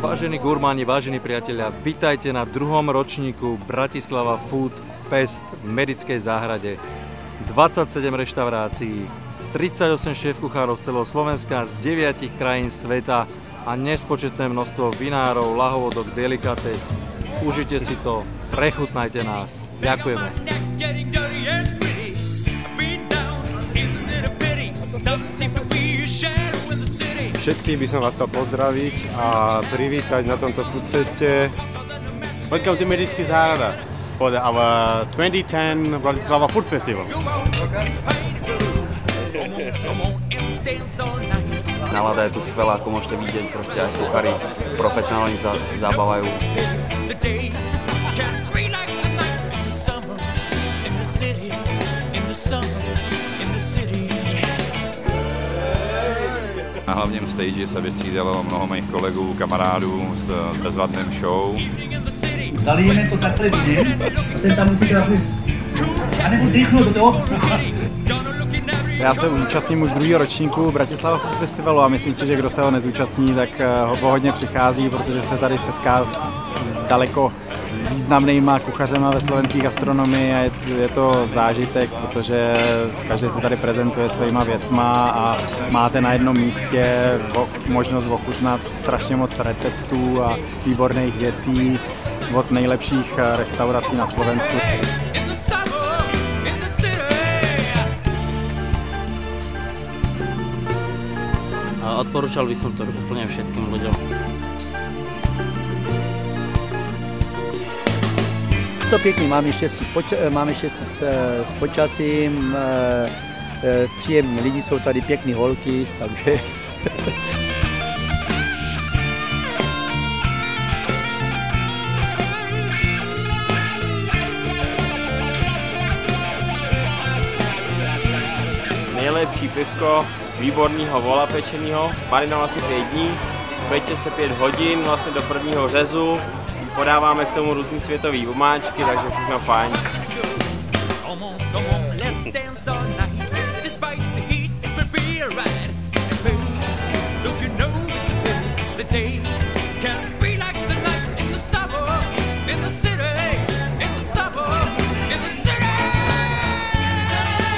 Vážení gurmáni, vážení priatelia, vitajte na druhom ročníku Bratislava Food Fest v Medickej záhrade. 27 reštaurácií, 38 šéf-kuchárov z celého Slovenska, z 9 krajín sveta a nespočetné množstvo vinárov, lahovodok, delikates. Užite si to, prechutnajte nás. Ďakujeme. Všetkých by som vás chcel pozdraviť a privítať na tomto food feste. Welcome to Medická záhrada for our 2010 Bratislava Food Festival. Nálada je tu skvelá, ako môžete vidieť, proste aj kuchári profesionálni sa zabávajú. Na hlavním stage sa vystřídalo mnoho mých kolegů, kamarádů z bezvadným show. Zalijeme to takhle vždy, ten tam musí krát a nebo dýchnout do toho. Já se účastním už druhého ročníku Bratislava Food Festivalu a myslím si, že kdo se ho nezúčastní, tak ho hodně přichází, protože se tady setká s daleko významnýma kuchařema ve slovenské gastronomii a je to zážitek, protože každý se tady prezentuje svýma věcma a máte na jednom místě možnost ochutnat strašně moc receptů a výborných věcí od nejlepších restaurací na Slovensku. Odporúčal by som to úplne všetkým ľuďom. To pěkný, máme štěstí s počasím, příjemní lidi, jsou tady pěkný holky, takže... Nejlepší pivko, výborného vola pečeného, marinoval asi 5 dní, peče se 5 hodin vlastně do prvního řezu, podáváme k tomu různý světový omáčky, takže všechno fajn.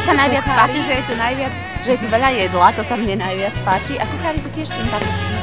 Sa najviac páči, že je tu veľa jedla, to sa mne najviac páči a kuchári sú tiež sympatickí.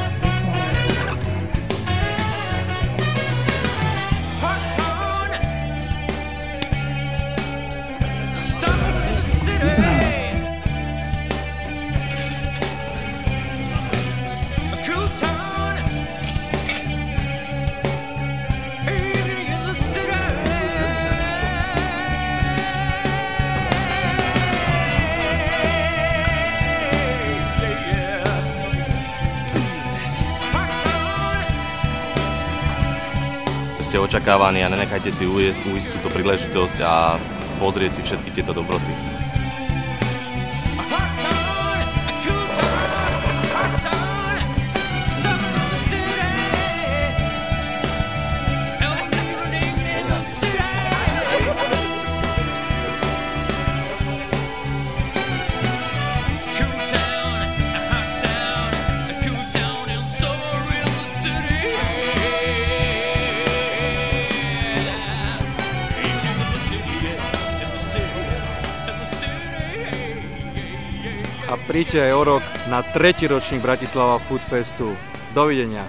Ste očakávaní a nenechajte si ujsť túto príležitosť a pozrieť si všetky tieto dobroty. A príďte aj o rok na 3. ročník Bratislava Food Festu. Dovidenia.